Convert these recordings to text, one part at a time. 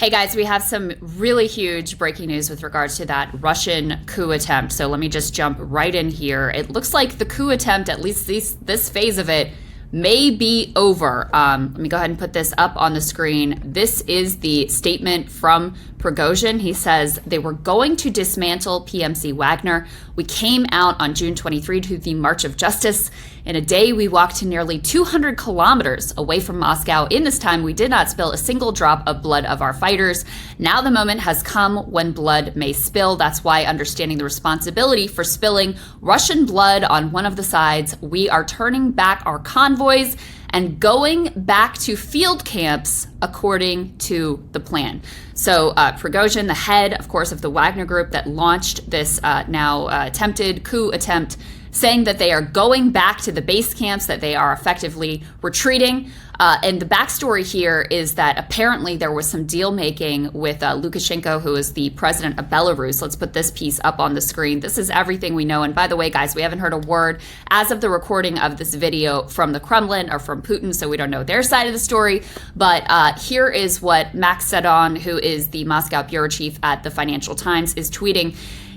Hey guys, we have some really huge breaking news with regards to that Russian coup attempt. So let me just jump right in here. It looks like the coup attempt, at least this phase of it, may be over. Let me go ahead and put this up on the screen. This is the statement from Prigozhin. He says they were going to dismantle PMC Wagner. We came out on June 23 to the March of Justice. In a day, we walked to nearly 200 kilometers away from Moscow. In this time, we did not spill a single drop of blood of our fighters. Now the moment has come when blood may spill. That's why, understanding the responsibility for spilling Russian blood on one of the sides, we are turning back our convoys and going back to field camps according to the plan. So Prigozhin, the head, of course, of the Wagner group that launched this now attempted coup attempt, saying that they are going back to the base camps, that they are effectively retreating. And the backstory here is that apparently there was some deal making with Lukashenko, who is the president of Belarus. Let's put this piece up on the screen. This is everything we know. And by the way, guys, we haven't heard a word as of the recording of this video from the Kremlin or from Putin, so we don't know their side of the story. But here is what Max Sedon, who is the Moscow bureau chief at the Financial Times, is tweeting.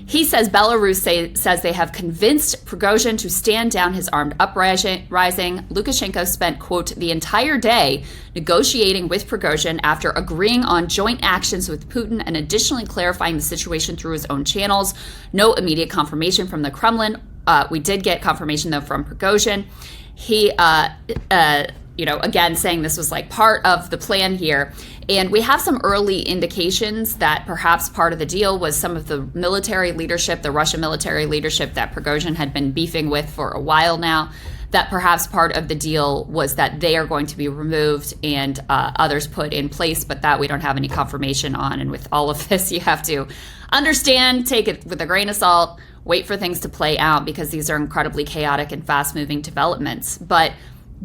He says Belarus says they have convinced Prigozhin to stand down his armed uprising. Lukashenko spent, quote, the entire day negotiating with Prigozhin after agreeing on joint actions with Putin and additionally clarifying the situation through his own channels. No immediate confirmation from the Kremlin. We did get confirmation, though, from Prigozhin. He, again, saying this was like part of the plan here. And we have some early indications that perhaps part of the deal was some of the military leadership, the Russian military leadership that Prigozhin had been beefing with for a while now, that perhaps part of the deal was that they are going to be removed and others put in place, but that we don't have any confirmation on. And with all of this, you have to understand, take it with a grain of salt, wait for things to play out because these are incredibly chaotic and fast-moving developments. But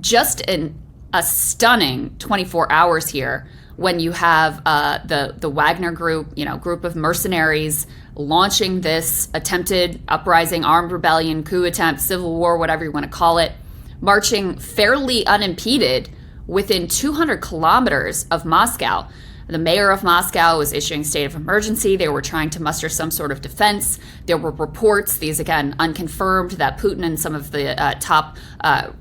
just in a stunning 24 hours here, when you have the Wagner group, group of mercenaries launching this attempted uprising, armed rebellion, coup attempt, civil war, whatever you want to call it, marching fairly unimpeded within 200 kilometers of Moscow. The mayor of Moscow was issuing state of emergency. They were trying to muster some sort of defense. There were reports, these again unconfirmed, that Putin and some of the top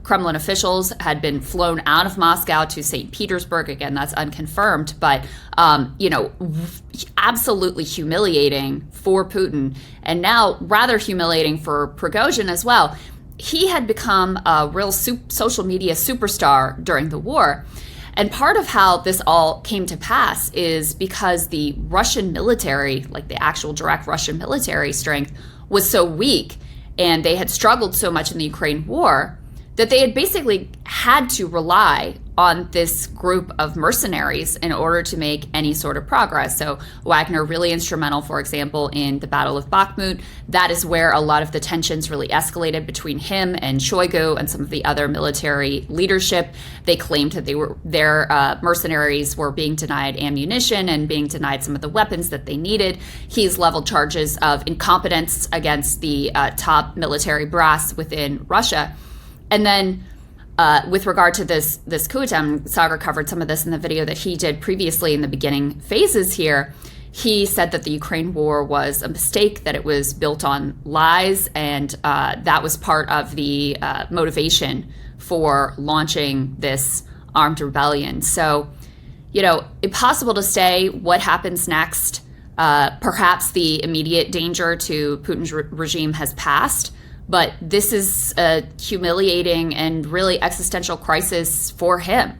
Kremlin officials had been flown out of Moscow to St. Petersburg. Again, that's unconfirmed, but absolutely humiliating for Putin, and now rather humiliating for Prigozhin as well. He had become a real social media superstar during the war. And part of how this all came to pass is because the Russian military, like the actual direct Russian military strength, was so weak and they had struggled so much in the Ukraine war that they had basically had to rely on this group of mercenaries in order to make any sort of progress. So Wagner really instrumental, for example, in the Battle of Bakhmut. That is where a lot of the tensions really escalated between him and Shoigu and some of the other military leadership. They claimed that their mercenaries were being denied ammunition and being denied some of the weapons that they needed. He's leveled charges of incompetence against the top military brass within Russia. And then with regard to this coup attempt, Sagar covered some of this in the video that he did previously in the beginning phases here. He said that the Ukraine war was a mistake, that it was built on lies, and that was part of the motivation for launching this armed rebellion. So, impossible to say what happens next. Perhaps the immediate danger to Putin's regime has passed. But this is a humiliating and really existential crisis for him.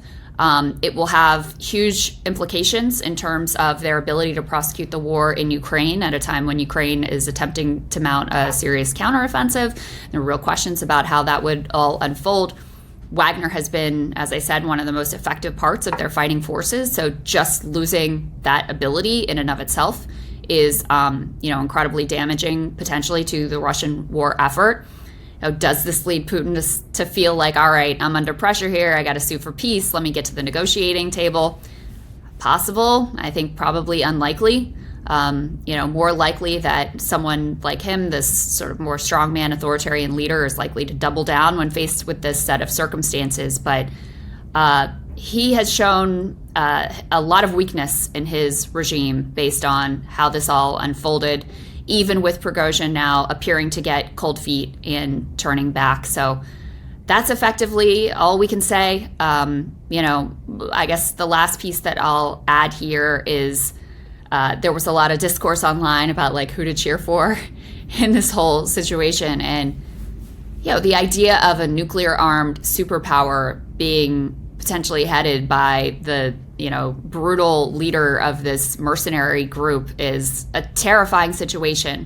It will have huge implications in terms of their ability to prosecute the war in Ukraine at a time when Ukraine is attempting to mount a serious counteroffensive. There are real questions about how that would all unfold. Wagner has been, as I said, one of the most effective parts of their fighting forces. So just losing that ability in and of itself is, incredibly damaging potentially to the Russian war effort. Does this lead Putin to feel like, all right, I'm under pressure here, I got to sue for peace, let me get to the negotiating table? Possible. I think probably unlikely. More likely that someone like him, this sort of more strongman authoritarian leader, is likely to double down when faced with this set of circumstances. But he has shown a lot of weakness in his regime based on how this all unfolded, even with Prigozhin now appearing to get cold feet and turning back. So that's effectively all we can say. I guess the last piece that I'll add here is there was a lot of discourse online about like who to cheer for in this whole situation. And, the idea of a nuclear armed superpower being potentially headed by the, brutal leader of this mercenary group is a terrifying situation.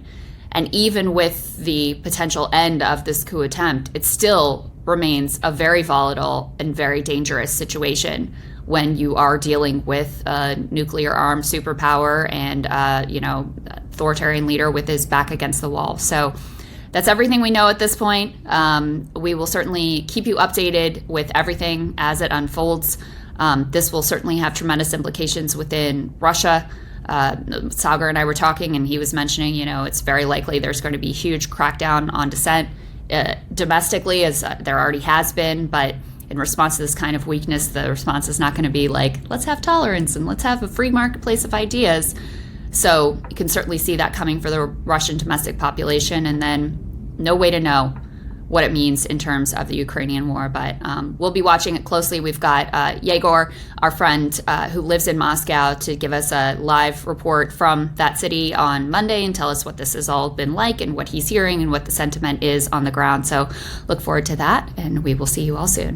And even with the potential end of this coup attempt, it still remains a very volatile and very dangerous situation when you are dealing with a nuclear armed superpower and, authoritarian leader with his back against the wall. So that's everything we know at this point. We will certainly keep you updated with everything as it unfolds. This will certainly have tremendous implications within Russia. Sagar and I were talking, and he was mentioning, it's very likely there's going to be huge crackdown on dissent domestically, as there already has been. But in response to this kind of weakness, the response is not going to be like, let's have tolerance and let's have a free marketplace of ideas. So you can certainly see that coming for the Russian domestic population, and then no way to know what it means in terms of the Ukrainian war. But we'll be watching it closely. We've got Yegor, our friend who lives in Moscow, to give us a live report from that city on Monday and tell us what this has all been like and what he's hearing and what the sentiment is on the ground. So look forward to that, and we will see you all soon.